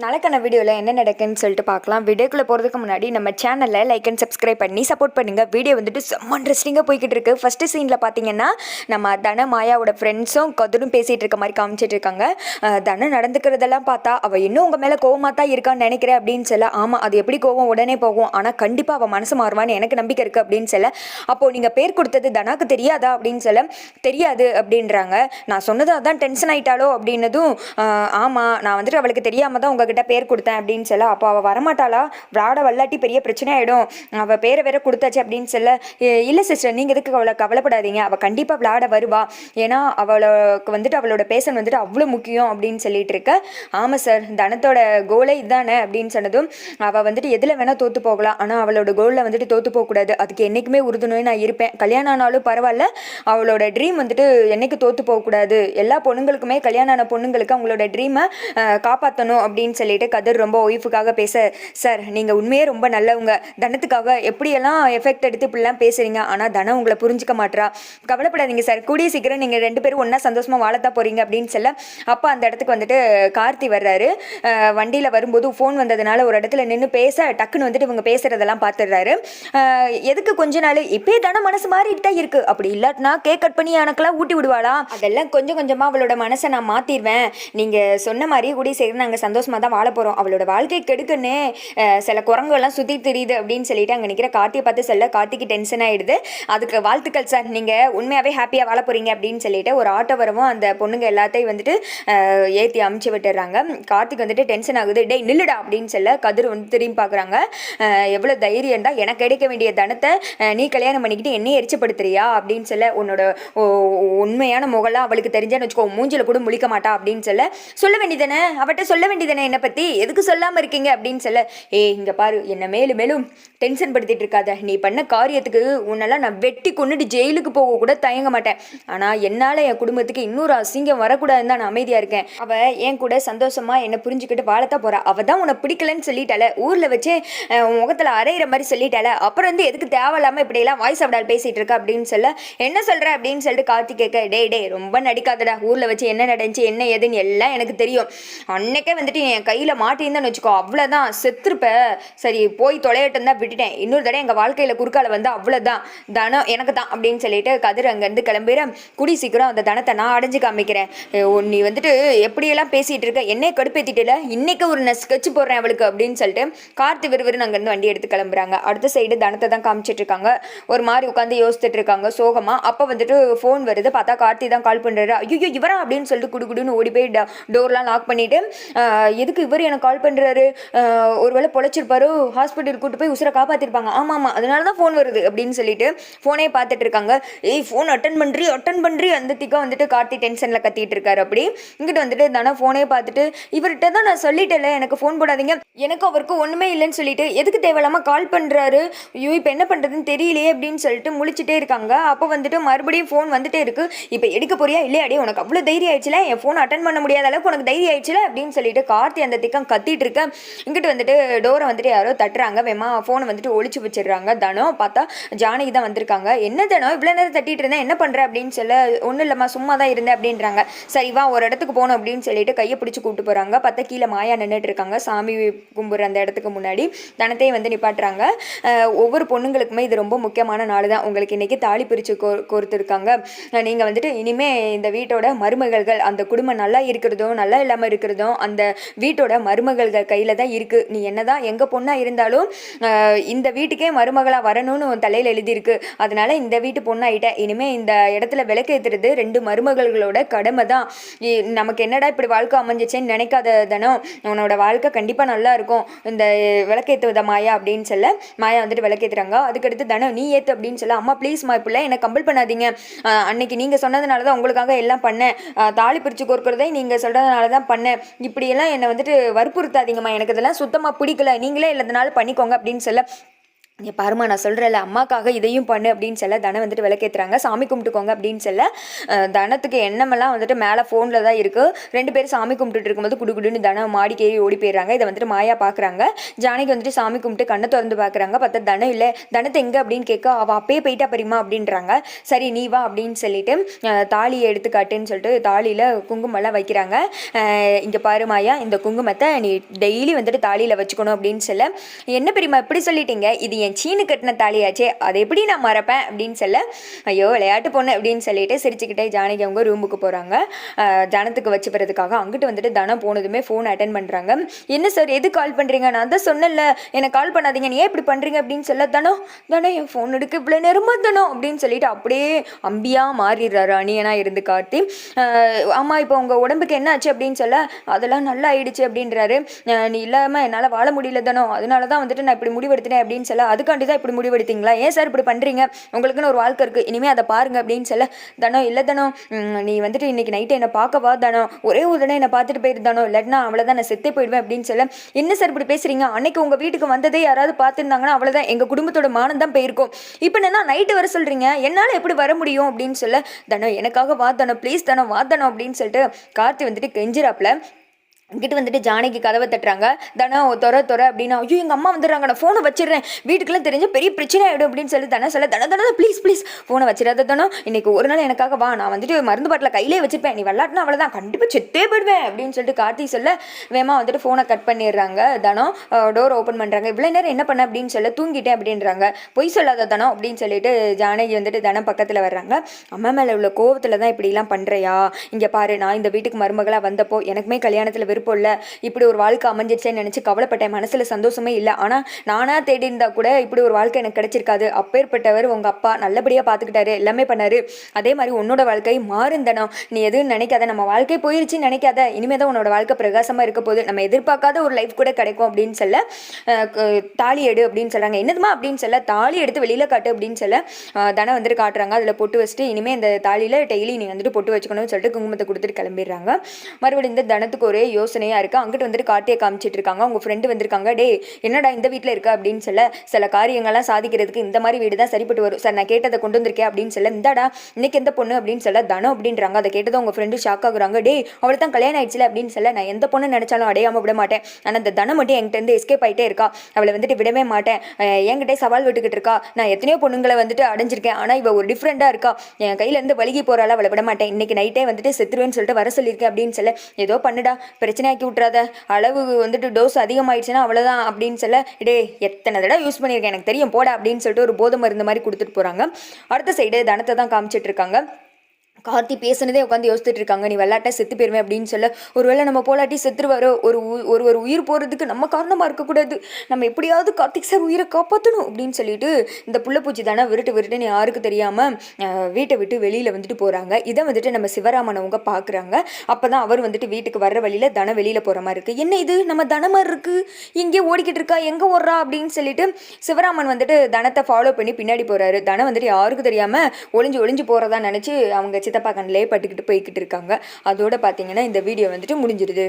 நாளைக்கான வீடியோவில் என்ன நடக்குன்னு சொல்லிட்டு பார்க்கலாம். வீடியோக்குள்ளே போகிறதுக்கு முன்னாடி நம்ம சேனலில் லைக் அண்ட் சப்ஸ்கிரைப் பண்ணி சப்போர்ட் பண்ணுங்கள். வீடியோ வந்துட்டு செம்ம இன்ட்ரெஸ்டிங்காக போய்கிட்டு இருக்கு. ஃபஸ்ட்டு சீனில் பார்த்தீங்கன்னா நம்ம தன மாயாவோட ஃப்ரெண்ட்ஸும் கதிரும் பேசிகிட்டு இருக்க மாதிரி காமிச்சிட்டு இருக்காங்க. தன நடந்துக்கிறதெல்லாம் பார்த்தா அவள் இன்னும் உங்கள் மேலே கோவமாக தான் இருக்கான்னு நினைக்கிறேன் அப்படின்னு சொல்ல. ஆமாம், அது எப்படி கோவம் உடனே போகும், ஆனால் கண்டிப்பாக அவள் மனசு மாறுவான்னு எனக்கு நம்பிக்கை இருக்குது அப்படின்னு சொல்ல. அப்போது நீங்கள் பேர் கொடுத்தது தனாக்கு தெரியாதா அப்படின்னு சொல்ல. தெரியாது அப்படின்றாங்க. நான் சொன்னது அதான் டென்ஷன் ஆகிட்டாலோ அப்படின்னதும் ஆமாம், நான் வந்துட்டு அவளுக்கு தெரியாமல் தான் உங்ககிட்ட பேர் கொடுத்தேன் அப்படின்னு சொல்ல. அப்போ அவள் வரமாட்டாளா, விளாட வல்லாட்டி பெரிய பிரச்சனை ஆகிடும், அவள் பேரை வேற கொடுத்தாச்சு அப்படின்னு சொல்ல. இல்லை சிஸ்டர், நீங்கள் எதுக்கு கவலைப்படாதீங்க, அவள் கண்டிப்பாக விளாட வருவா, ஏன்னா அவளுக்கு வந்துட்டு அவளோட பேசன் வந்துட்டு அவ்வளோ முக்கியம் அப்படின்னு சொல்லிட்டு இருக்க. ஆமாம் சார், தனத்தோட கோலை இதுதானே அப்படின்னு சொன்னதும் அவள் வந்துட்டு எதில் வேணால் தோற்று போகலாம், ஆனால் அவளோட கோலில் வந்துட்டு தோற்று போகக்கூடாது, அதுக்கு என்றைக்குமே உறுதுணையாக நான் இருப்பேன், கல்யாணம் ஆனாலும் பரவாயில்ல, அவளோட ட்ரீம் வந்துட்டு என்றைக்கு தோற்று போகக்கூடாது, எல்லா பொண்ணுங்களுக்குமே கல்யாணம் ஆன பொண்ணுங்களுக்கு அவங்களோட ட்ரீமை காப்பாற்றணும் அப்படின்னு சொல்லிட்டு கதிர் ரொம்ப ஒய்ஃபுக்காக பேச. சார், நீங்கள் உண்மையே ரொம்ப நல்லவங்க, தனத்துக்காக எப்படியெல்லாம் எஃபெக்ட் எடுத்து இப்படிலாம் பேசுகிறீங்க, ஆனால் தனம் உங்களை புரிஞ்சிக்க மாட்டா, கவலைப்படாதீங்க சார், கூடிய சீக்கிரம் நீங்கள் 2 பேரும் ஒன்றா சந்தோஷமாக வாழத்தான் போகிறீங்க அப்படின்னு சொல்ல. அப்போ அந்த இடத்துக்கு வந்துட்டு கார்த்தி வர்றாரு. வண்டியில் வரும்போது ஃபோன் வந்ததுனால ஒரு இடத்துல நின்று பேச டக்குன்னு வந்துட்டு இவங்க பேசுகிறதெல்லாம் பார்த்துடுறாரு. எதுக்கு கொஞ்ச நாள் இப்போயே தனம் மனசு மாறிட்டு தான் இருக்குது, அப்படி இல்லாட்டினா கேக் கட் பண்ணி எனக்கெல்லாம் ஊட்டி விடுவாளா, அதெல்லாம் கொஞ்சம் கொஞ்சமாக அவளோட மனசை நான் மாற்றிடுவேன், நீங்கள் சொன்ன மாதிரி கூடிய சீக்கிரம் நாங்கள் சந்தோஷமாக தான் வாழ போகிறோம், அவளோட வாழ்க்கை கெடுக்குன்னு சில குரங்குகள்லாம் சுற்றி தெரியுது அப்படின்னு சொல்லிட்டு அங்கே நிற்கிற கார்த்தியை பார்த்து சொல்ல. கார்த்திக்கு டென்ஷன் ஆகிடுது. அதுக்கு வாழ்த்துக்கள் சார், நீங்கள் உண்மையாகவே ஹாப்பியாக வாழ போகிறீங்க அப்படின்னு சொல்லிட்டு ஒரு ஆட்டோ வரவும் அந்த பொண்ணுங்க எல்லாத்தையும் வந்துட்டு ஏற்றி அமுச்சு விட்டுறாங்க. கார்த்திக் வந்துட்டு டென்ஷன் ஆகுது. டேய் நில்லுடா அப்படின்னு சொல்ல. கதிர் வந்து திரும்பி பார்க்குறாங்க. எவ்வளோ தைரியம்டா, எனக்கு கிடைக்க வேண்டிய தனத்தை நீ கல்யாணம் பண்ணிக்கிட்டு என்னையே எரிச்சப்படுத்துறியா அப்படின்னு சொல்ல. உன்னோட உண்மையான முகலாம் அவளுக்கு தெரிஞ்சான்னு வச்சுக்கோ, மூஞ்சில் கூட முழிக்க மாட்டா அப்படின்னு சொல்ல வேண்டியதானே, அவட்ட சொல்ல வேண்டியதானே, என்னை பற்றி எதுக்கு சொல்லாமல் இருக்கீங்க அப்படின்னு சொல்ல. இங்கே பாரு, என்னை மேலும் மேலும் டென்ஷன் படுத்திட்டு இருக்காத, நீ பண்ண காரியத்துக்கு உன்னெல்லாம் நான் வெட்டி கொண்டுட்டு ஜெயிலுக்கு போக கூட தயங்க மாட்டேன், ஆனால் என்னால் என் குடும்பத்துக்கு இன்னொரு அசிங்கம் வரக்கூடாதுன்னு தான் நான் அமைதியாக இருக்கேன், அவள் என் கூட சந்தோஷமாக என்னை புரிஞ்சுக்கிட்டு வாழத்தான் போகிறா, அவள் தான் உன்னை பிடிக்கலன்னு சொல்லிட்டால, ஊரில் வச்சு முகத்தில் அரைகிற மாதிரி சொல்லிட்டால, அப்புறம் வந்து எதுக்கு தேவையில்லாமல் இப்படியெல்லாம் வாய்ஸ் அவடால் பேசிகிட்டு இருக்கா அப்படின்னு சொல்ல. என்ன சொல்கிற அப்படின்னு சொல்லிட்டு கார்த்திக் கேட்க. டே ரொம்ப நடிக்காதடா, ஊரில் வச்சு என்ன நடந்துச்சு என்ன ஏதுன்னு எல்லாம் எனக்கு தெரியும், அன்னைக்கே வந்துட்டு என் கையில் மாட்டியிருந்தான்னு வச்சுக்கோ, அவ்வளோதான், செத்துருப்ப, சரி போய் தொலையட்டும் தான் விட்டுட்டேன், இன்னொரு தடவை எங்கள் வாழ்க்கையில் குறுக்கால வந்து அவ்வளோதான், தனம் எனக்கு தான் அப்படின்னு சொல்லிட்டு கதிர் அங்கேருந்து கிளம்பிற. குடி சீக்கிரம் அந்த தனத்தை நான் அடைஞ்சு காமிக்கிறேன், நீ வந்துட்டு எப்படியெல்லாம் பேசிகிட்டு இருக்க, என்னை கடுப்பேற்றிட்டுல, இன்னைக்கு ஒரு நான் ஸ்கெட்ச் போடுறேன் அவளுக்கு அப்படின்னு சொல்லிட்டு கார்த்தி விறுவிறுன்னு அங்கேருந்து வண்டி எடுத்து கிளம்புறாங்க. அடுத்த சைடு தனத்தை தான் காமிச்சிட்டு இருக்காங்க. ஒரு மாதிரி உட்காந்து யோசிச்சுட்டு இருக்காங்க சோகமாக. அப்போ வந்துட்டு ஃபோன் வருது. பார்த்தா கார்த்தி தான் கால் பண்ணுறாரு. ஐயோ இவரா அப்படின்னு சொல்லிட்டு குடுகுடுன்னு ஓடி போய் டோர்லாம் லாக் பண்ணிவிட்டு, எதுக்கு இவர் எனக்கு கால் பண்ணுறாரு, ஒருவேளை பொழைச்சிருப்பாரு, ஹாஸ்பிட்டல் கூட்டு போய் உசுரை காப்பாற்றிருப்பாங்க, ஆமாம் அதனால தான் ஃபோன் வருது அப்படின்னு சொல்லிட்டு ஃபோனே பார்த்துட்டு இருக்காங்க. ஃபோன் அட்டன் பண்ணுறி அந்த திக்கா வந்துட்டு கார்த்தி டென்ஷனில் கத்திட்டு இருக்காரு. அப்படி இங்கிட்ட வந்துட்டு தானே ஃபோனே பார்த்துட்டு, இவர்கிட்ட தான் நான் சொல்லிட்டேன்ல எனக்கு ஃபோன் போடாதீங்க, எனக்கு அவருக்கு ஒன்றுமே இல்லைன்னு சொல்லிட்டு எதுக்கு தேவையில்லாமல் கால் பண்ணுறாரு, ஐயோ இப்போ என்ன பண்ணுறதுன்னு தெரியலையே அப்படின்னு சொல்லிட்டு முழிச்சிட்டே இருக்காங்க. அப்போ வந்துட்டு மறுபடியும் ஃபோன் வந்துட்டே இருக்கு. இப்போ எடுக்க போறியா இல்லையாடி, உனக்கு அவ்வளோ தைரியம் ஆயிடுச்சுல, என் ஃபோன் அட்டன் பண்ண முடியாத அளவுக்கு உனக்கு தைரியம் ஆயிடுச்சுல அப்படின்னு சொல்லிட்டு கார்த்தி அந்த திக்கம் கத்திட்டு இருக்க. இங்கிட்டு வந்துட்டு டோரை வந்துட்டு யாரோ தட்டுறாங்க. வேமா ஃபோனை வந்துட்டு ஒழிச்சு வச்சிடுறாங்க. தனம் பார்த்தா ஜானகி தான் வந்திருக்காங்க. என்ன தனம் இவ்வளோ நேரம் தட்டிட்டு இருந்தேன், என்ன பண்ணுற அப்படின்னு சொல்ல. ஒன்றும் இல்லைம்மா சும்மா தான் இருந்தேன் அப்படின்றாங்க. சரி வா ஒரு இடத்துக்கு போகணும் அப்படின்னு சொல்லிட்டு கையை பிடிச்சி கூப்பிட்டு போகிறாங்க. பார்த்தா கீழே மாயா நின்றுட்டு இருக்காங்க. சாமி கும்பிட்ற அந்த இடத்துக்கு முன்னாடி தனத்தையும் வந்து நிப்பாட்டுறாங்க. ஒவ்வொரு பொண்ணுங்களுக்குமே இது ரொம்ப முக்கியமான நாள் தான். உங்களுக்கு இன்றைக்கி தாலி பிரித்து கோர்த்துருக்காங்க. நீங்கள் வந்துட்டு இனிமேல் இந்த வீட்டோட மருமகள்கள், அந்த குடும்பம் நல்லா இருக்கிறதும் நல்லா இல்லாமல் இருக்கிறதும் அந்த வீட்டோட மருமகள்கள் கையில் தான் இருக்குது. நீ என்னதான் எங்கள் பொண்ணாக இருந்தாலும் இந்த வீட்டுக்கே மருமகளாக வரணும்னு உன் தலையில் எழுதியிருக்கு. அதனால் இந்த வீட்டு பொண்ணாகிட்ட இனிமேல் இந்த இடத்துல விளக்கேற்றுறது 2 மருமகள்களோட கடமை தான். நமக்கு என்னடா இப்படி வாழ்க்கை அமைஞ்சிச்சேன்னு நினைக்காத தனம், உன்னோட வாழ்க்கை கண்டிப்பாக நல்லா இருக்கும், இந்த விளக்கேற்றுவத மாயா அப்படின்னு சொல்ல. மாயா வந்துட்டு விளக்கேற்றுறாங்க. அதுக்கடுத்து தனம் நீ ஏற்று அப்படின்னு சொல்ல. அம்மா ப்ளீஸ்மா இப்படிலாம் என்னை கம்பல் பண்ணாதீங்க, அன்னைக்கு நீங்கள் சொன்னதுனால தான் உங்களுக்காக எல்லாம் பண்ணேன், தாலி பிரித்து கோர்க்கிறதே நீங்கள் சொல்கிறதுனால தான் பண்ணேன், இப்படியெல்லாம் என்னை வந்துட்டு வற்புறுத்தாதீங்கம்மா, எனக்கு இதெல்லாம் சுத்தமாக பிடிக்கல, நீங்களே இல்லாதனால பண்ணிக்கோங்க அப்படின்னு சொல்ல. இங்கே பாருமா நான் சொல்கிறேன்ல அம்மாக்காக இதையும் பண்ணு அப்படின்னு சொல்ல தனம் வந்துட்டு விளக்கேற்றுறாங்க. சாமி கும்பிட்டுக்கோங்க அப்படின்னு சொல்ல தனத்துக்கு எண்ணமெல்லாம் வந்துட்டு மேலே ஃபோனில் தான் இருக்குது. 2 பேரும் சாமி கும்பிட்டுட்டு இருக்கும்போது குடுன்னு தனம் மாடிக்கு ஏறி ஓடி போயிடுறாங்க. இதை வந்துட்டு மாயா பார்க்குறாங்க. ஜானகி வந்துட்டு சாமி கும்பிட்டு கண்ணை திறந்து பார்க்குறாங்க. பார்த்தா தனம் இல்லை. தனத்தை எங்கே அப்படின்னு கேட்க அவள் அப்பயே போயிட்டா பரிமா அப்படின்றாங்க. சரி நீ வா அப்படின்னு சொல்லிட்டு தாலியை எடுத்துக்காட்டுன்னு சொல்லிட்டு தாலியில் குங்குமம்லாம் வைக்கிறாங்க. இங்கே பாரு மாயா, இந்த குங்குமத்தை நீ டெய்லி வந்துட்டு தாலியில் வச்சுக்கணும் அப்படின்னு சொல்ல, என்ன பெரியமா இப்படி சொல்லிட்டீங்க, இது என் சீனு கட்டின தாலியாச்சே, அதை எப்படி நான் மறப்பேன் அப்படின்னு சொல்ல, ஐயோ விளையாட்டு பொண்ணு அப்படின்னு சொல்லிட்டு சிரிச்சுக்கிட்டே ஜானகி அவங்க ரூமுக்கு போகிறாங்க. ஜனத்துக்கு வச்சு போகிறதுக்காக அங்கிட்டு வந்துட்டு தனம் போனதுமே ஃபோன் அட்டன் பண்ணுறாங்க. என்ன சார் எது கால் பண்ணுறீங்க, நான் தான் சொன்னல என்னை கால் பண்ணாதீங்க, நீ ஏன் இப்படி பண்ணுறீங்க அப்படின்னு சொல்ல, தனம் என் ஃபோன் எடுக்க இவ்வளோ நேரமா தனம் அப்படின்னு சொல்லிட்டு அப்படியே அம்பியாக மாறிடுறாரு அணியனாக இருந்து கார்த்தி. ஆமாம் இப்போ உங்கள் உடம்புக்கு என்ன ஆச்சு அப்படின்னு சொல்ல, அதெல்லாம் நல்லா ஆயிடுச்சு அப்படின்றாரு. நீ இல்லாமல் என்னால் வாழ முடியல தனம், அதனால தான் வந்துட்டு நான் இப்படி முடிவெடுத்தினேன் அப்படின்னு சொல்ல, அதுக்காண்டி தான் இப்படி முடிவெடுத்தீங்களா, ஏன் சார் இப்படி பண்ணுறீங்க, உங்களுக்குன்னு ஒரு வாழ்க்கை இருக்குது, இனிமேல் அதை பாருங்க அப்படின்னு சொல்ல, தனம் இல்லை தனம் நீ வந்துட்டு இன்னைக்கு நைட்டு என்னை பார்க்கவா தனம், ஒரே ஒரு தனம் என்னை பார்த்துட்டு போயிருந்தானோ, இல்லாட்டினா அவ்வளோதான் நான் செத்தே போயிடுவேன் அப்படின்னு சொல்ல, என்ன சார் இப்படி பேசுறீங்க, அன்னைக்கு உங்கள் வீட்டுக்கு வந்ததே யாராவது பார்த்துருந்தாங்கன்னா அவ்வளோதான் எங்கள் குடும்பத்தோட மானம் தான் போயிருக்கும், இப்போ என்ன நைட்டு வர சொல்கிறீங்க, என்னால் எப்படி வர முடியும் அப்படின்னு சொல்ல, தனம் எனக்காக வா தனம் ப்ளீஸ் தனம் வா தனம் அப்படின்னு சொல்லிட்டு கார்த்தி வந்துட்டு கெஞ்சிராப்ல. இங்கிட்டு வந்துட்டு ஜானகி கதவை தட்டுறாங்க. தனம் தொற அப்படின்னு, ஐயோ எங்கள் அம்மா வந்துடுறாங்க, நான் ஃபோனை வச்சிடுறேன், வீட்டுக்குலாம் தெரிஞ்ச பெரிய பிரச்சனை ஆகிடும் அப்படின்னு சொல்லி தனம் சொல்ல, தனம் ப்ளீஸ் ஃபோனை வச்சிடாத தனம், இன்னைக்கு ஒரு நாள் எனக்காக வா, நான் வந்துட்டு மருந்து பாட்டில் கையிலே வச்சுருப்பேன், நீ விளாட்னா அவ்வளோதான் கண்டிப்பாக செத்தே போயிடுவேன் அப்படின்னு சொல்லிட்டு கார்த்தி சொல்ல, வேமா வந்துட்டு ஃபோனை கட் பண்ணிடுறாங்க. தனம் டோர் ஓப்பன் பண்ணுறாங்க. இவ்வளோ நேரம் என்ன பண்ண அப்படின்னு சொல்ல, தூங்கிட்டேன் அப்படின்றாங்க. பொய் சொல்லாத தனம் அப்படின்னு சொல்லிட்டு ஜானகி வந்துட்டு தனம் பக்கத்தில் வர்றாங்க. அம்மா மேலே உள்ள கோவத்தில் தான் இப்படிலாம் பண்ணுறியா, இங்கே பாரு நான் இந்த வீட்டுக்கு மருமகளாக வந்தப்போ எனக்குமே கல்யாணத்தில் விருப்பம் இல்லை, இப்படி ஒரு வாழ்க்கை அமைஞ்சிருச்சேன்னு நினச்சி கவலைப்பட்டேன், மனசில் சந்தோஷமே இல்லை, ஆனால் நானாக தேடி இருந்தால் கூட இப்படி ஒரு வாழ்க்கை எனக்கு கிடைச்சிருக்காது, அப்பேற்பட்டவர் உங்கள் அப்பா நல்லபடியாக பார்த்துக்கிட்டாரு, எல்லாமே பண்ணாரு, அதே மாதிரி உன்னோட வாழ்க்கை மாறுந்தனம், நீ எதுவும் நினைக்காத, நம்ம வாழ்க்கை போயிருச்சுன்னு நினைக்காத, இனிமேல் தான் உன்னோட வாழ்க்கை பிரகாசமாக இருக்க போது, நம்ம எதிர்பார்க்காத ஒரு லைஃப் கூட கிடைக்கும் அப்படின்னு சொல்ல, தாலி எடு அப்படின்னு சொல்கிறாங்க. என்னதுமா அப்படின்னு சொல்ல, தாலி எடுத்து வெளியில் காட்டு அப்படின்னு சொல்ல, தனம் வந்துட்டு காட்டுறாங்க. அதில் பொட்டு வச்சுட்டு இனிமேல் இந்த தாலியில் டெய்லி நீ வந்துட்டு பொட்டு வச்சுக்கணும்னு சொல்லிட்டு குங்குமத்தை கொடுத்துட்டு கிளம்பிடுறாங்க. மறுபடியும் இந்த தனத்துக்கு ஒரே யோசனையாக இருக்குது. அங்கிட்டு வந்துட்டு காட்டியை காமிச்சிட்டு இருக்காங்க. உங்கள் ஃப்ரெண்டு வந்திருக்காங்க. டே என்னடா இந்த வீட்டில் இருக்கா அப்படின்னு சொல்ல, சில காரியங்கள்லாம் சாதிக்கிறதுக்கு இந்த மாதிரி வீடு தான் சரிப்பட்டு வரும் சார், நான் கேட்டதை கொண்டு வந்திருக்கேன் அப்படின்னு சொல்ல, இந்தாடா இன்னைக்கு எந்த பொண்ணு அப்படின்னு சொல்ல, தனம் அப்படின்றாங்க. அதை கேட்டதை உங்கள் ஃப்ரெண்டு ஷாக் ஆகுறாங்க. டே அவள் தான் கல்யாணம் ஆயிடுச்சுல அப்படின்னு சொல்ல, நான் எந்த பொண்ணு நினைச்சாலும் அடையாமல் விட மாட்டேன், ஆனால் அந்த தனம் மட்டும் என்கிட்ட இருந்து எஸ்கேப் ஆகிட்டே இருக்கா, அவளை வந்துட்டு விடவே மாட்டேன், என்கிட்ட சவால் விட்டுக்கிட்டு இருக்கா, நான் எத்தனையோ பொண்ணுங்களை வந்துட்டு அடைஞ்சிருக்கேன், ஆனால் இவள் ஒரு டிஃப்ரெண்ட்டாக இருக்கா, என் கையிலேருந்து வலிகி போகிறாள், அவளை விட மாட்டேன், இன்னைக்கு நைட்டே வந்துட்டு செத்துருவேன்னு சொல்லிட்டு வர சொல்லியிருக்கேன் அப்படின்னு சொல்ல, ஏதோ பண்ணுடா பிரச்சனையாக்கி விட்றாத, அளவு வந்துட்டு டோஸ் அதிகமாகிடுச்சுன்னா அவ்வளோதான் அப்படின்னு சொல்ல, டே எத்தனை தடவை யூஸ் பண்ணியிருக்கேன் எனக்கு தெரியும் போட அப்படின்னு சொல்லிட்டு ஒரு போதை மருந்து மாதிரி கொடுத்துட்டு போகிறாங்க. அடுத்த சைடு தனத்தை தான் காமிச்சிட்டு இருக்காங்க. கார்த்தி பேசுனதே உட்காந்து யோசிச்சுட்டு இருக்காங்க. நீ வெள்ளாட்ட செத்து போயிருவேன் அப்படின்னு சொல்ல, ஒருவேளை நம்ம போலாட்டி செத்துருவாரோ, ஒரு உயிர் போகிறதுக்கு நம்ம காரணமாக இருக்கக்கூடாது, நம்ம எப்படியாவது கார்த்திக் சார் உயிரை காப்பாற்றணும் அப்படின்னு சொல்லிட்டு இந்த புள்ளப்பூச்சி தானே விருட்டுன்னு யாருக்கு தெரியாமல் வீட்டை விட்டு வெளியில் வந்துட்டு போகிறாங்க. இதை வந்துட்டு நம்ம சிவராமன் அவங்க பார்க்குறாங்க. அப்போ தான் அவர் வந்துட்டு வீட்டுக்கு வர்ற வழியில் தனம் வெளியில் போகிற மாதிரி இருக்குது. என்ன இது நம்ம தனம் மாதிரி இருக்குது, இங்கே ஓடிக்கிட்டு இருக்கா, எங்கே ஓடுறா அப்படின்னு சொல்லிட்டு சிவராமன் வந்துட்டு தனத்தை ஃபாலோ பண்ணி பின்னாடி போகிறாரு. தனம் வந்துட்டு யாருக்கும் தெரியாமல் ஒளிஞ்சு போகிறதா நினச்சி அவங்க சித்தப்பா கண்ணிலே பட்டுக்கிட்டு போய்கிட்டு இருக்காங்க. அதோட பார்த்தீங்கன்னா இந்த வீடியோ வந்துட்டு முடிஞ்சிடுது.